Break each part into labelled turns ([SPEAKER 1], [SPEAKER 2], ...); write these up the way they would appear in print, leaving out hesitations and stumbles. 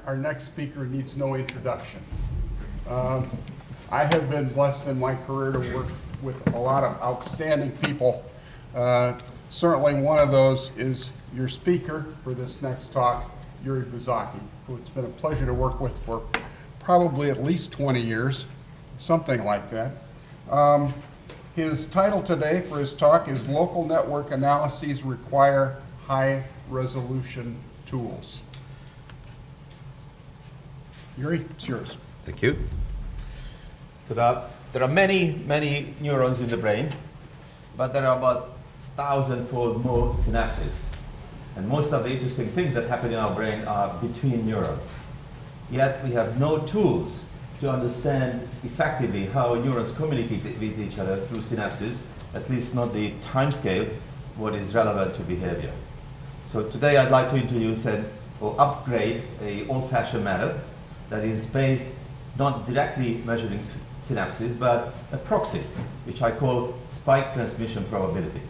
[SPEAKER 1] our next speaker needs no introduction. I have been blessed in my career to work with a lot of outstanding people. Certainly one of those is your speaker for this next talk, György Buzsáki, who it's been a pleasure to work with for probably at least 20 years, something like that. His title today for his talk is Local Network Analyses Require High Resolution Tools. György, it's yours.
[SPEAKER 2] Thank you. There are many neurons in the brain, but there are about 1,000-fold more synapses. And most of the interesting things that happen in our brain are between neurons. Yet we have no tools to understand effectively how neurons communicate with each other through synapses, at least not the time scale, what is relevant to behavior. So today I'd like to introduce or upgrade an old-fashioned method that is based not directly measuring synapses, but a proxy, which I call spike transmission probability.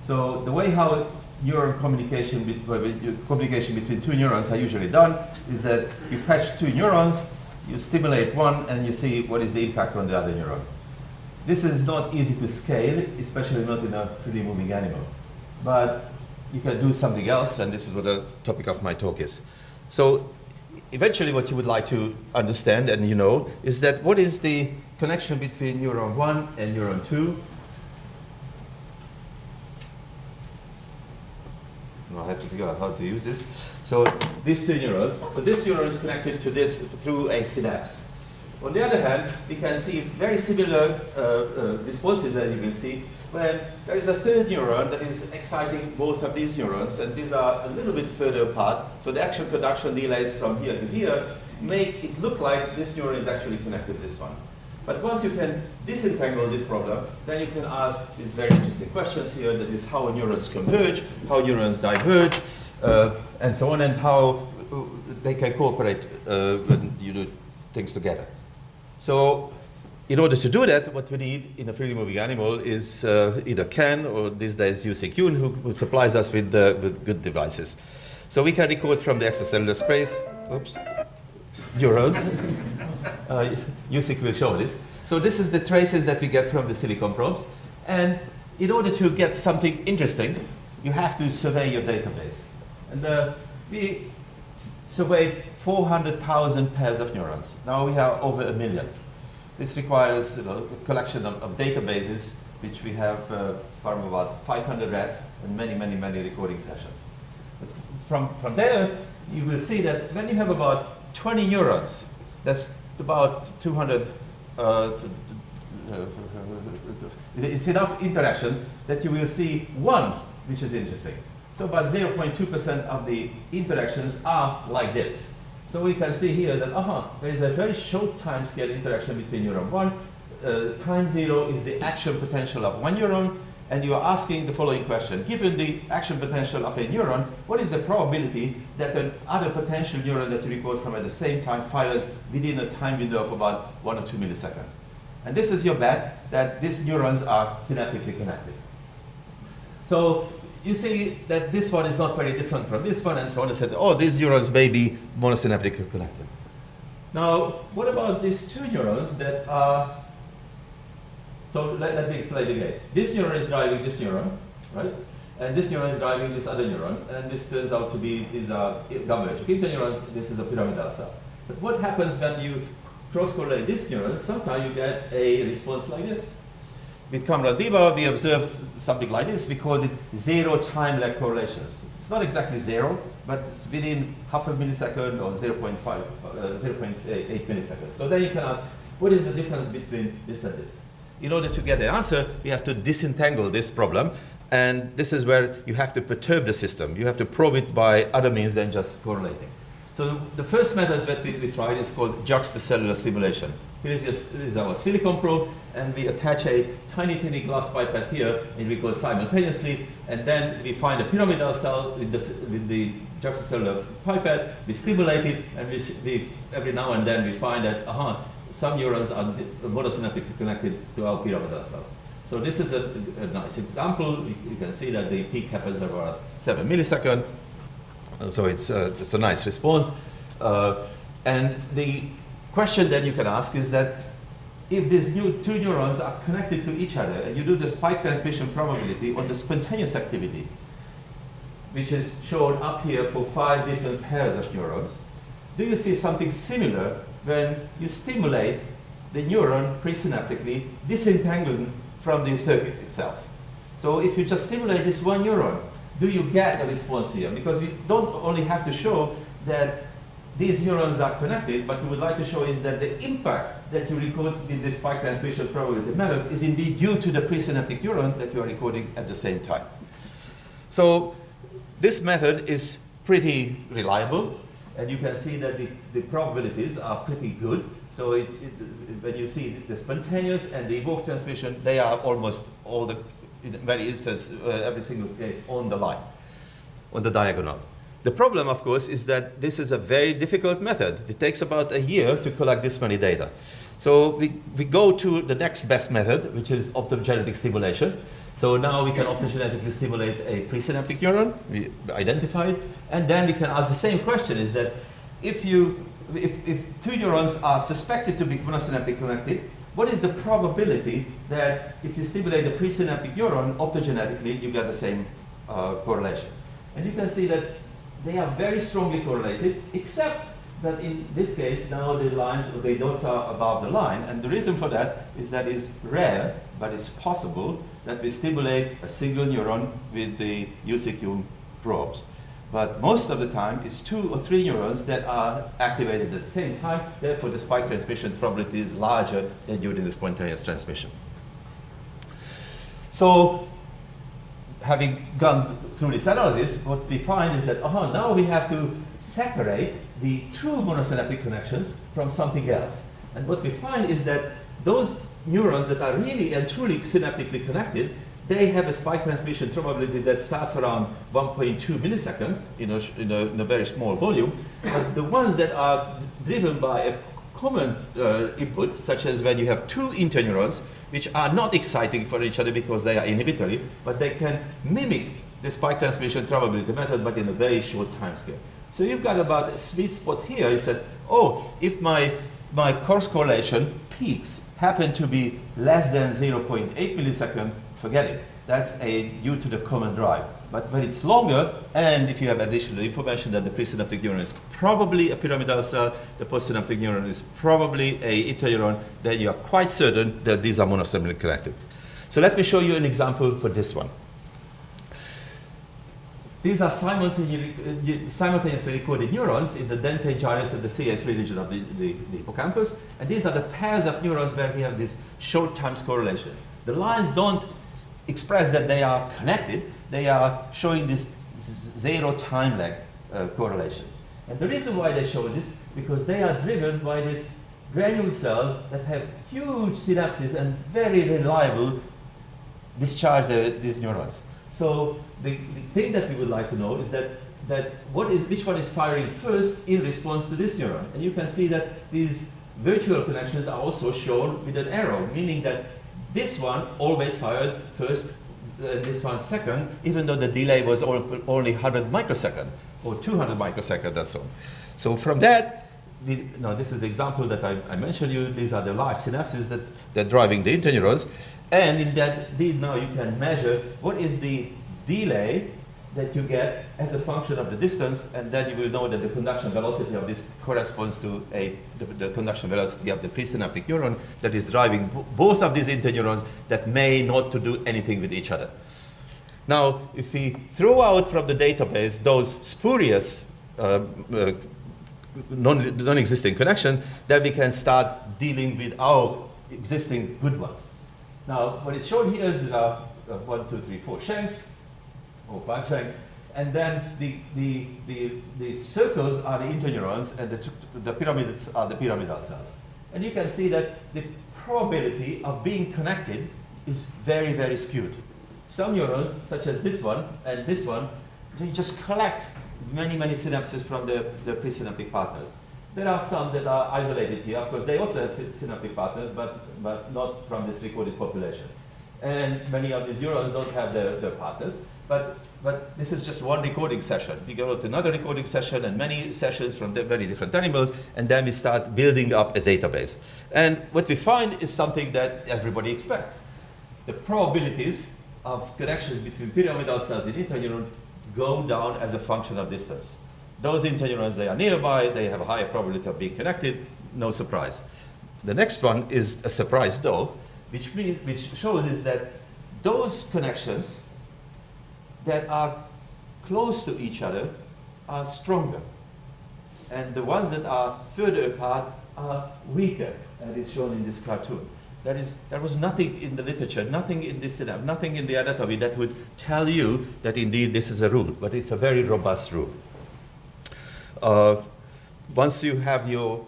[SPEAKER 2] So the way how neuron communication between two neurons are usually done is that you patch two neurons, you stimulate one, and you see what is the impact on the other neuron. This is not easy to scale, especially not in a freely moving animal. But you can do something else, and this is what the topic of my talk is. So eventually what you would like to understand, and you know, is that what is the connection between neuron 1 and neuron 2? I have to figure out how to use this. So these two neurons, so this neuron is connected to this through a synapse. On the other hand, we can see very similar responses that you will see when there is a third neuron that is exciting both of these neurons, and these are a little bit further apart. So the action conduction delays from here to here make it look like this neuron is actually connected to this one. But once you can disentangle this problem, then you can ask these very interesting questions here, that is how neurons converge, how neurons diverge, and so on, and how they can cooperate when you do things together. So in order to do that, what we need in a freely moving animal is either CAN or these days ICAN, who supplies us with good devices. So we can record from the extracellular space, neurons. USIC will show this. So this is the traces that we get from the silicon probes. And in order to get something interesting, you have to survey your database. And we surveyed 400,000 pairs of neurons. Now we have over 1 million. This requires a collection of databases, which we have from about 500 rats and many recording sessions. But from there, you will see that when you have about 20 neurons, that's about 200, it's enough interactions that you will see one, which is interesting. So about 0.2% of the interactions are like this. So we can see here that, there is a very short time scale interaction between neuron 1. Time 0 is the action potential of one neuron, and you are asking the following question. Given the action potential of a neuron, what is the probability that another potential neuron that you record from at the same time fires within a time window of about 1 or 2 milliseconds? And this is your bet that these neurons are synaptically connected. So you see that this one is not very different from this one, and so on. And said, these neurons may be monosynaptically connected. Now, what about these two neurons that are... So let me explain again. This neuron is driving this neuron, right? And this neuron is driving this other neuron, and this turns out to be, these are GABAergic interneurons, this is a pyramidal cell. But what happens when you cross-correlate this neuron? Sometimes you get a response like this. With Kamran Diba, we observed something like this. We called it zero time lag correlations. It's not exactly zero, but it's within half a millisecond or 0.8 milliseconds. So then you can ask, what is the difference between this and this? In order to get the answer, we have to disentangle this problem, and this is where you have to perturb the system. You have to probe it by other means than just correlating. So the first method that we tried is called juxtacellular stimulation. Here is our silicon probe, and we attach a tiny glass pipette here, and we record simultaneously, and then we find a pyramidal cell with the juxtacellular pipette, we stimulate it, and we every now and then we find that, some neurons are monosynaptically connected to our pyramidal cells. So this is a nice example. You can see that the peak happens about 7 milliseconds. So it's a nice response. And the question that you can ask is that if these two neurons are connected to each other, and you do the spike transmission probability on the spontaneous activity, which is shown up here for 5 different pairs of neurons, do you see something similar when you stimulate the neuron presynaptically, disentangling from the circuit itself? So if you just stimulate this one neuron, do you get a response here? Because we don't only have to show that these neurons are connected, but we would like to show is that the impact that you record with the spike transmission probability method is indeed due to the presynaptic neuron that you are recording at the same time. So this method is pretty reliable, and you can see that the probabilities are pretty good. So when you see the spontaneous and the evoked transmission, they are almost all the, in many instances, every single case on the line, on the diagonal. The problem, of course, is that this is a very difficult method. It takes about a year to collect this many data. So we go to the next best method, which is optogenetic stimulation. So now we can optogenetically stimulate a presynaptic neuron, we identify it, and then we can ask the same question, is that if two neurons are suspected to be monosynaptic connected, what is the probability that if you stimulate a presynaptic neuron optogenetically, you get the same correlation? And you can see that they are very strongly correlated, except that in this case, now the lines, the dots are above the line, and the reason for that is that it's rare, but it's possible that we stimulate a single neuron with the UCQ probes. But most of the time, it's 2 or 3 neurons that are activated at the same time, therefore the spike transmission probability is larger than during the spontaneous transmission. So, having gone through this analysis, what we find is that now we have to separate the true monosynaptic connections from something else. And what we find is that those neurons that are really and truly synaptically connected, they have a spike transmission probability that starts around 1.2 millisecond in a very small volume. But the ones that are driven by a common input, such as when you have 2 interneurons, which are not exciting for each other because they are inhibitory, but they can mimic the spike transmission probability method, but in a very short time scale. So you've got about a sweet spot here. You said, if my cross correlation peaks happen to be less than 0.8 millisecond, forget it. That's due to the common drive. But when it's longer, and if you have additional information that the presynaptic neuron is probably a pyramidal cell, the postsynaptic neuron is probably a interneuron, then you are quite certain that these are monosynaptically connected. So let me show you an example for this one. These are simultaneously recorded neurons in the dentate gyrus and the CA3 region of the hippocampus. And these are the pairs of neurons where we have this short times correlation. The lines don't express that they are connected. They are showing this 0 time lag correlation. And the reason why they show this, because they are driven by these granule cells that have huge synapses and very reliable discharge these neurons. So the thing that we would like to know is that which one is firing first in response to this neuron. And you can see that these virtual connections are also shown with an arrow, meaning that this one always fired first, this one second, even though the delay was only 100 microsecond or 200 microsecond and so on. So from that, this is the example that I mentioned you. These are the large synapses that are driving the interneurons. And in that, now you can measure what is the delay that you get as a function of the distance, and then you will know that the conduction velocity of this corresponds to the conduction velocity of the presynaptic neuron that is driving both of these interneurons that may not to do anything with each other. Now, if we throw out from the database those spurious non-existing connections, then we can start dealing with our existing good ones. Now, what is shown here is there are 1, 2, 3, 4 shanks, or 5 shanks, and then the circles are the interneurons, and the pyramids are the pyramidal cells. And you can see that the probability of being connected is very, very skewed. Some neurons, such as this one and this one, they just collect many, many synapses from the presynaptic partners. There are some that are isolated here. Of course, they also have synaptic partners, but not from this recorded population. and many of these neurons don't have their partners. But this is just one recording session. We go to another recording session and many sessions from very different animals, and then we start building up a database. And what we find is something that everybody expects. The probabilities of connections between pyramidal cells in interneuron go down as a function of distance. Those interneurons, they are nearby, they have a higher probability of being connected, no surprise. The next one is a surprise though, which shows is that those connections that are close to each other are stronger. And the ones that are further apart are weaker, as is shown in this cartoon. There was nothing in the literature, nothing in this synapse, nothing in the anatomy that would tell you that indeed this is a rule, but it's a very robust rule. Once you have your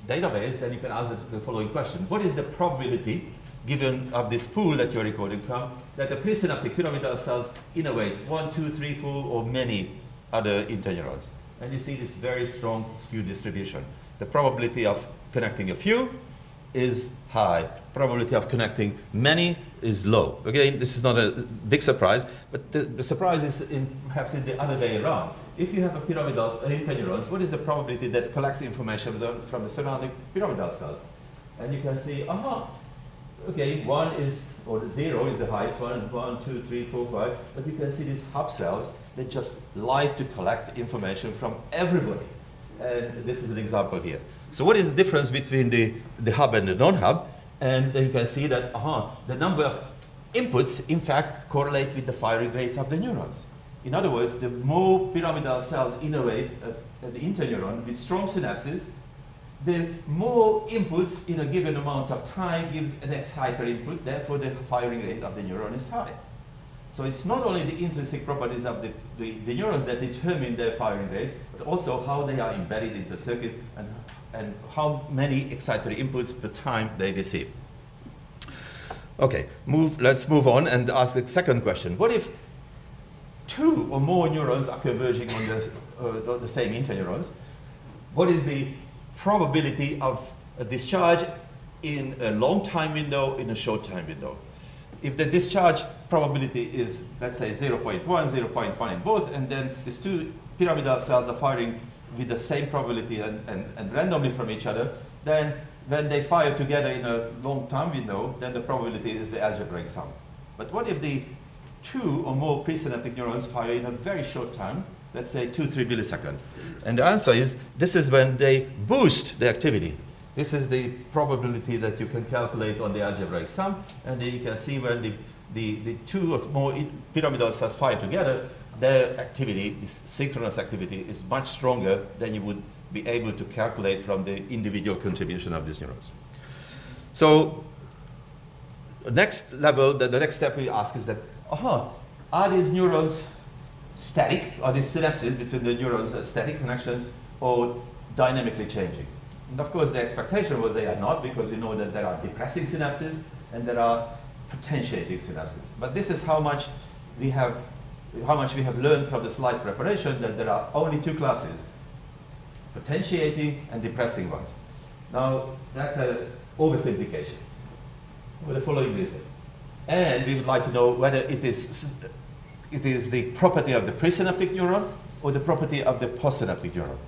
[SPEAKER 2] database, then you can ask the following question. What is the probability, given of this pool that you're recording from, that the presynaptic pyramidal cells innervates 1, 2, 3, 4, or many other interneurons? And you see this very strong skew distribution. The probability of connecting a few is high. Probability of connecting many is low. Again, this is not a big surprise, but the surprise is perhaps in the other way around. If you have a pyramidal interneurons, what is the probability that collects information from the surrounding pyramidal cells? And you can see, okay, 1 is, or 0 is the highest one, is 1, 2, 3, 4, 5. But you can see these hub cells that just like to collect information from everybody. And this is an example here. So what is the difference between the hub and the non-hub? And then you can see that the number of inputs, in fact, correlate with the firing rates of the neurons. In other words, the more pyramidal cells innervate the interneuron with strong synapses, the more inputs in a given amount of time gives an exciter input, therefore the firing rate of the neuron is high. So it's not only the intrinsic properties of the neurons that determine their firing rates, but also how they are embedded in the circuit and how many excitatory inputs per time they receive. Okay, let's move on and ask the second question. What if 2 or more neurons are converging on the same interneurons? What is the probability of a discharge in a long time window, in a short time window? If the discharge probability is, let's say, 0.1, 0.1 in both, and then these 2 pyramidal cells are firing with the same probability and randomly from each other, then when they fire together in a long time window, then the probability is the algebraic sum. But what if the 2 or more presynaptic neurons fire in a very short time, let's say 2-3 milliseconds? And the answer is, this is when they boost the activity. This is the probability that you can calculate on the algebraic sum, and then you can see when the 2 or more pyramidal cells fire together, their activity, this synchronous activity, is much stronger than you would be able to calculate from the individual contribution of these neurons. So the next level, the next step we ask is that, are these neurons static? Are these synapses between the neurons static connections or dynamically changing? And of course the expectation was they are not, because we know that there are depressing synapses and there are potentiating synapses. But this is how much we have learned from the slice preparation, that there are only 2 classes, potentiating and depressing ones. Now that's an oversimplification for the following reason. And we would like to know whether it is the property of the presynaptic neuron or the property of the postsynaptic neuron.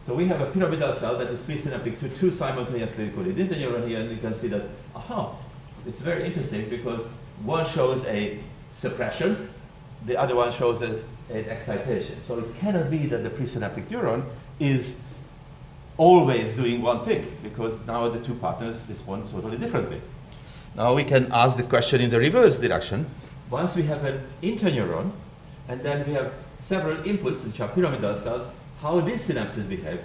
[SPEAKER 2] So we have a pyramidal cell that is presynaptic to 2 simultaneously recorded interneuron here, and you can see that, it's very interesting because one shows a suppression, the other one shows an excitation. So it cannot be that the presynaptic neuron is always doing one thing, because now the 2 partners respond totally differently. Now we can ask the question in the reverse direction. Once we have an interneuron, and then we have several inputs, which are pyramidal cells, how these synapses behave.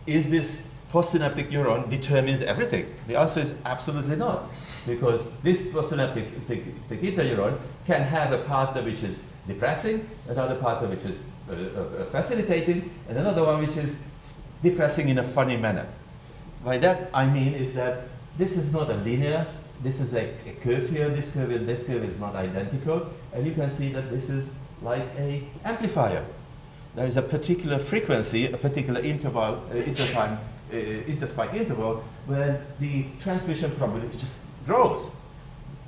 [SPEAKER 2] Is this postsynaptic neuron determines everything? The answer is absolutely not, because this postsynaptic interneuron can have a partner which is depressing, another partner which is facilitating, and another one which is depressing in a funny manner. By that I mean is that this is not a linear, this is a curve here, this curve and this curve is not identical, and you can see that this is like an amplifier. There is a particular frequency, a particular interval, interspike interval, where the transmission probability just grows.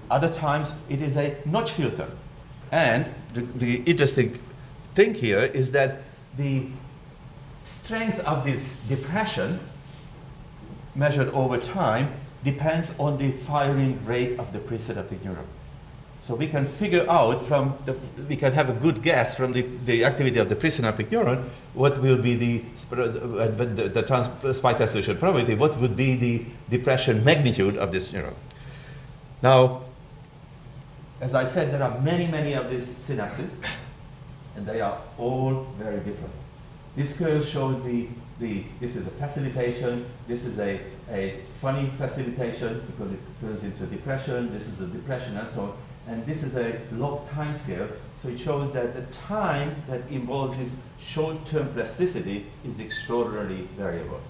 [SPEAKER 2] Other times it is a notch filter. And the interesting thing here is that the strength of this depression measured over time depends on the firing rate of the presynaptic neuron. So we can figure out we can have a good guess from the activity of the presynaptic neuron what will be the spike resolution probability, what would be the depression magnitude of this neuron. Now, as I said, there are many, many of these synapses, and they are all very different. This curve shows this is a facilitation, this is a funny facilitation because it turns into depression, this is a depression and so on. And this is a log time scale, so it shows that the time that involves this short-term plasticity is extraordinarily variable.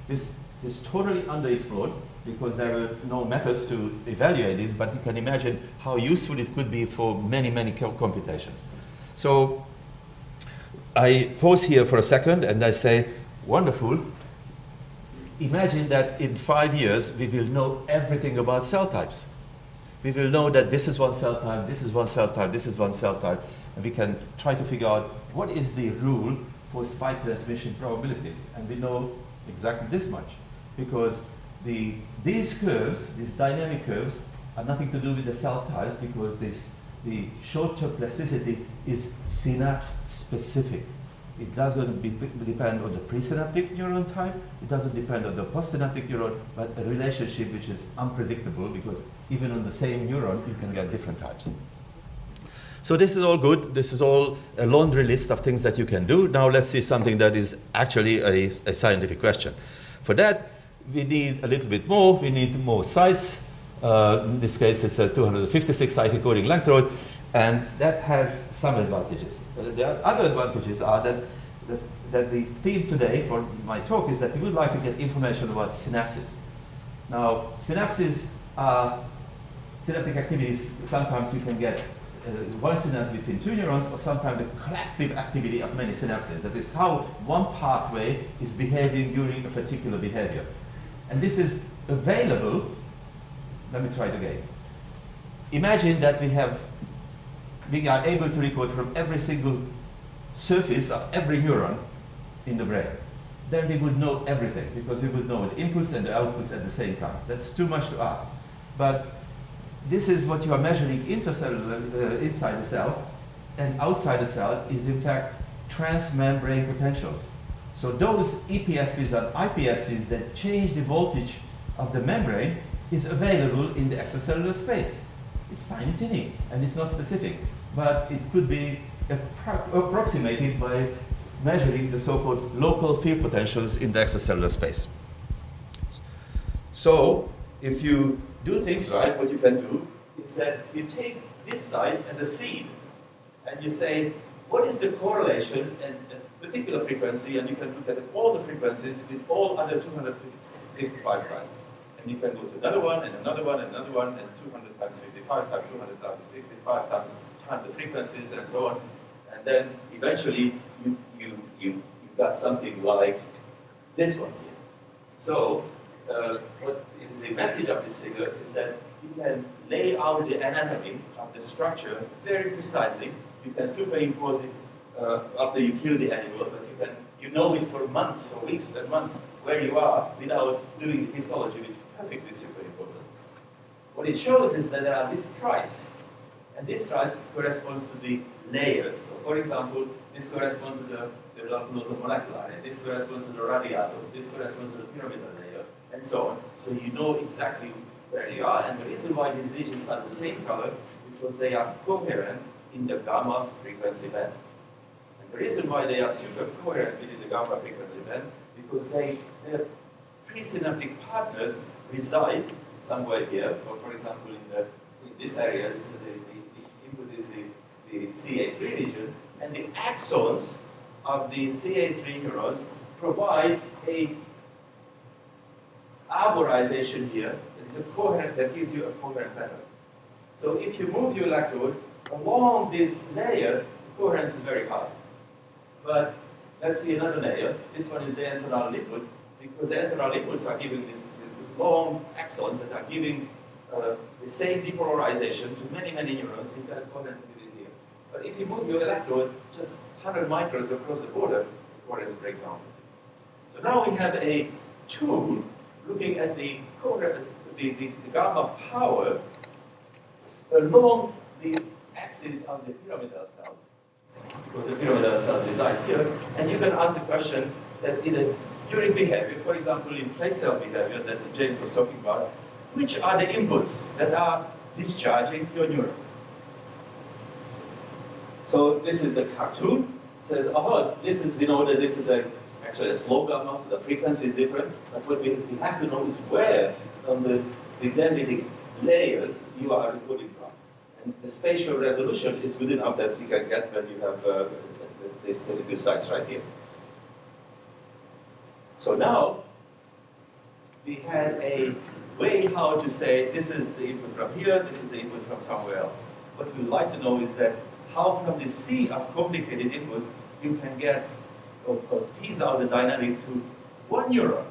[SPEAKER 2] This is totally underexplored because there were no methods to evaluate this, but you can imagine how useful it could be for many, many computations. So I pause here for a second and I say, wonderful. Imagine that in 5 years we will know everything about cell types. We will know that this is one cell type, this is one cell type, this is one cell type, and we can try to figure out what is the rule for spike transmission probabilities. And we know exactly this much, because these curves, these dynamic curves, have nothing to do with the cell types, because the short-term plasticity is synapse specific. It doesn't depend on the presynaptic neuron type, it doesn't depend on the postsynaptic neuron, but a relationship which is unpredictable, because even on the same neuron you can get different types. So this is all good. This is all a laundry list of things that you can do. Now let's see something that is actually a scientific question. For that, we need a little bit more. We need more sites. In this case, it's a 256 site encoding electrode, and that has some advantages. The other advantages are that the theme today for my talk is that we would like to get information about synapses. Now, synapses are synaptic activities. Sometimes you can get one synapse between two neurons, or sometimes the collective activity of many synapses. That is how one pathway is behaving during a particular behavior. And this is available. Let me try it again. Imagine that we are able to record from every single surface of every neuron in the brain. Then we would know everything, because we would know the inputs and the outputs at the same time. That's too much to ask. But this is what you are measuring intracellular, inside the cell, and outside the cell is in fact transmembrane potentials. So those EPSVs and IPSVs that change the voltage of the membrane is available in the extracellular space. It's tiny, tiny, and it's not specific, but it could be approximated by measuring the so-called local field potentials in the extracellular space. So, if you do things right, what you can do is that you take this site as a seed, and you say, what is the correlation at a particular frequency, and you can look at all the frequencies with all other 255 sites. And you can go to another one, and another one, and another one, and 200 times 55 times 200 times 55 times the frequencies, and so on. And then eventually you got something like this one here. So what is the message of this figure is that you can lay out the anatomy of the structure very precisely. You can superimpose it after you kill the animal, but you know it for months or weeks and months where you are without doing the histology, which perfectly superimposes. What it shows is that there are these stripes, and this stripes corresponds to the layers. So for example, this corresponds to the lacunosa moleculae, this corresponds to the radiatum, this corresponds to the pyramidal layer, and so on. So you know exactly where you are, and the reason why these regions are the same color because they are coherent in the gamma frequency band. And the reason why they are super coherent within the gamma frequency band because their presynaptic partners reside somewhere here. So for example, in this area, the input is the CA3 region, and the axons of the CA3 neurons provide a arborization here. It's a coherent, that gives you a coherent pattern. So if you move your electrode along this layer, the coherence is very high. But let's see another layer. This one is the enteral liquid, because the enteral liquids are giving these long axons that are giving the same depolarization to many, many neurons, you can go ahead and do it here. But if you move your electrode just 100 microns across the border, the cortex breaks down. So now we have a tool looking at the gamma power along the axis of the pyramidal cells, because the pyramidal cells reside here, and you can ask the question that during behavior, for example, in place cell behavior that James was talking about, which are the inputs that are discharging your neuron? So this is the cartoon. It says, oh, this is, we know that this is actually a slow gamma, so the frequency is different. But what we have to know is where on the dendritic layers you are recording from. And the spatial resolution is good enough that we can get when you have these two sites right here. So now we had a way how to say this is the input from here, this is the input from somewhere else. What we would like to know is that how from the sea of complicated inputs you can get or tease out the dynamic to one neuron,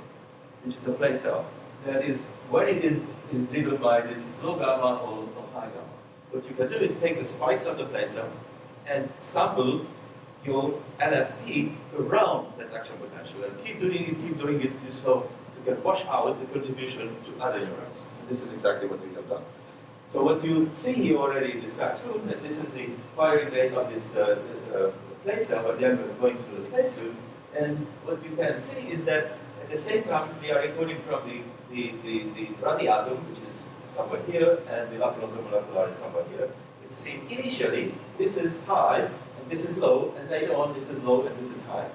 [SPEAKER 2] which is a place cell. That is, when it is driven by this low gamma or high gamma. What you can do is take the spikes of the place cells and sample your LFP around that action potential and keep doing it so you can wash out the contribution to other neurons. And this is exactly what we have done. So what you see here already in this cartoon, that this is the firing rate of this place cell, but the animal is going through the place field. And what you can see is that at the same time we are encoding from the radiatum, which is somewhere here, and the lacunosa molecular is somewhere here. You see, initially this is high, and this is low, and later on this is low, and this is high.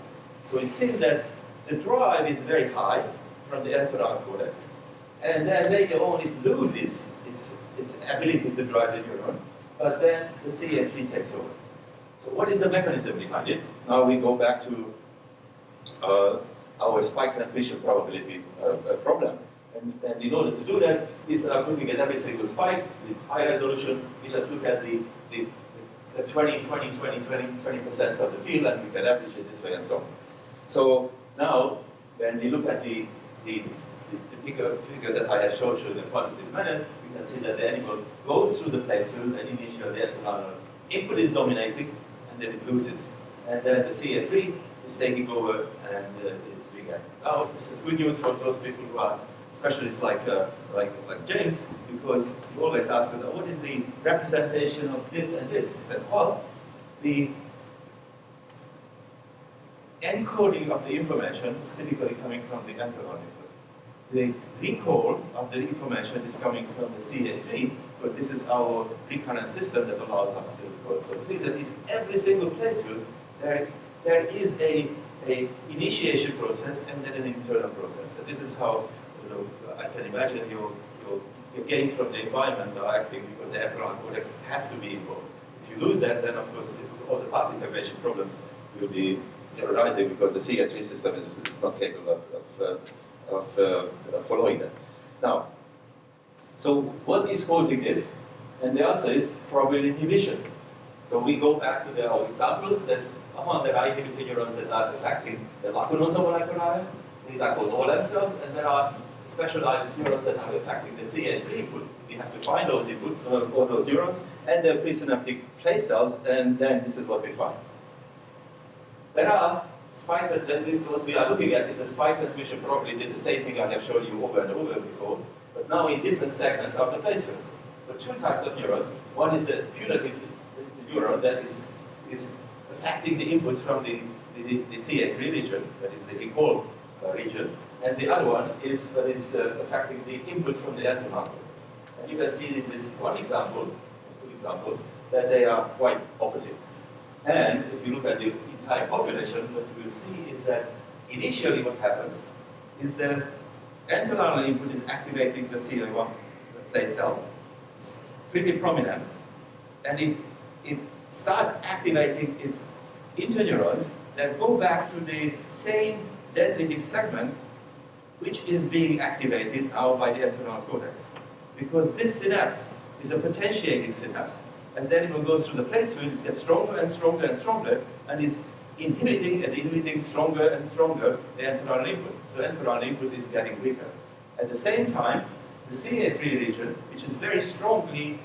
[SPEAKER 2] So it seems that the drive is very high from the entorhinal cortex, and then later on it loses its ability to drive the neuron, but then the CA3 takes over. So what is the mechanism behind it? Now we go back to our spike transmission probability problem. And in order to do that, instead of looking at every single spike with high resolution, we just look at the 20% of the field, and we can average it this way and so on. So now, when we look at the figure that I have showed you in a quantitative manner, we can see that the animal goes through the place field, and initially the entorhinal input is dominating, and then it loses. And then the CA3 is taking over, and it's being active. Now, this is good news for those people who are specialists like James, because you always ask them, what is the representation of this and this? He said, well, the encoding of the information is typically coming from the entorhinal input. The recall of the information is coming from the CA3, because this is our recurrent system that allows us to recall. So see that in every single place field, there is a initiation process and then an internal process. And this is how I can imagine your gains from the environment are acting, because the entorhinal cortex has to be involved. If you lose that, then of course all the path integration problems will be arising, because the CA3 system is not capable of following that. Now, so what is causing this? And the answer is probably inhibition. So we go back to our examples that there are inhibiting neurons that are affecting the lacunosa molecular. These are called OLM cells, and there are specialized neurons that are affecting the CA3 input. We have to find those inputs, or those neurons, and the presynaptic place cells, and then this is what we find. There are spike, what we are looking at is the spike transmission probably did the same thing I have shown you over and over before, but now in different segments of the place fields. So two types of neurons. One is the putative neuron that is affecting the inputs from the CA3 region, that is the recall region, and the other one is that is affecting the inputs from the entorhinal cortex. And you can see in this one example, two examples, that they are quite opposite. And if you look at the entire population, what you will see is that initially what happens is the entorhinal input is activating the CA1 place cell. It's pretty prominent, and it starts activating its interneurons that go back to the same dendritic segment which is being activated now by the entorhinal cortex. Because this synapse is a potentiating synapse. As the animal goes through the place field, it gets stronger and stronger and stronger, and is inhibiting stronger and stronger the entorhinal input. So entorhinal input is getting weaker. At the same time, the the CA3 region, which is very strongly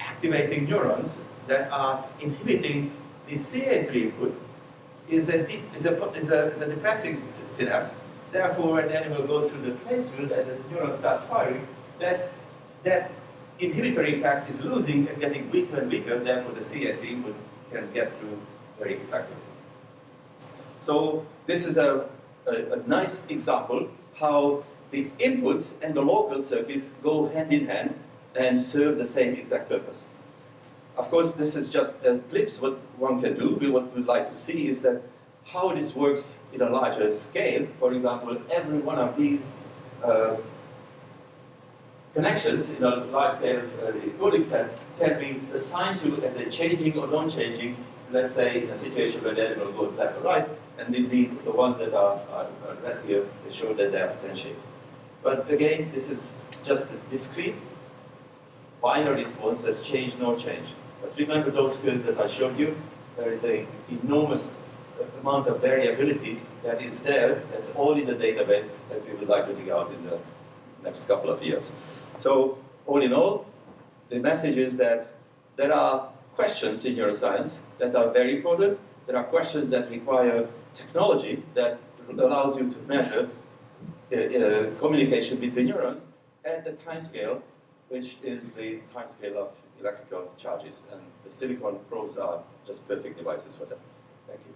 [SPEAKER 2] activating neurons that are inhibiting the CA3 input, is a depressing synapse. Therefore, when the animal goes through the place field and the neuron starts firing, that inhibitory effect is losing and getting weaker and weaker. Therefore, the CA3 input can get through very effectively. So this is a nice example how the inputs and the local circuits go hand in hand and serve the same exact purpose. Of course, this is just a glimpse what one can do. What we'd like to see is that how this works in a larger scale. For example, every one of these connections in a large-scale encoding set can be assigned to as a changing or non-changing, let's say, in a situation where the animal goes left or right, and indeed the ones that are red here, they show that they are potential. But again, this is just a discrete binary response that's change, no change. But remember those curves that I showed you? There is an enormous amount of variability that is there, that's all in the database that we would like to dig out in the next couple of years. So, all in all, the message is that there are questions in neuroscience that are very important. There are questions that require technology that allows you to measure communication between neurons at the time scale, which is the time scale of electrical charges. And the silicon probes are just perfect devices for that. Thank you.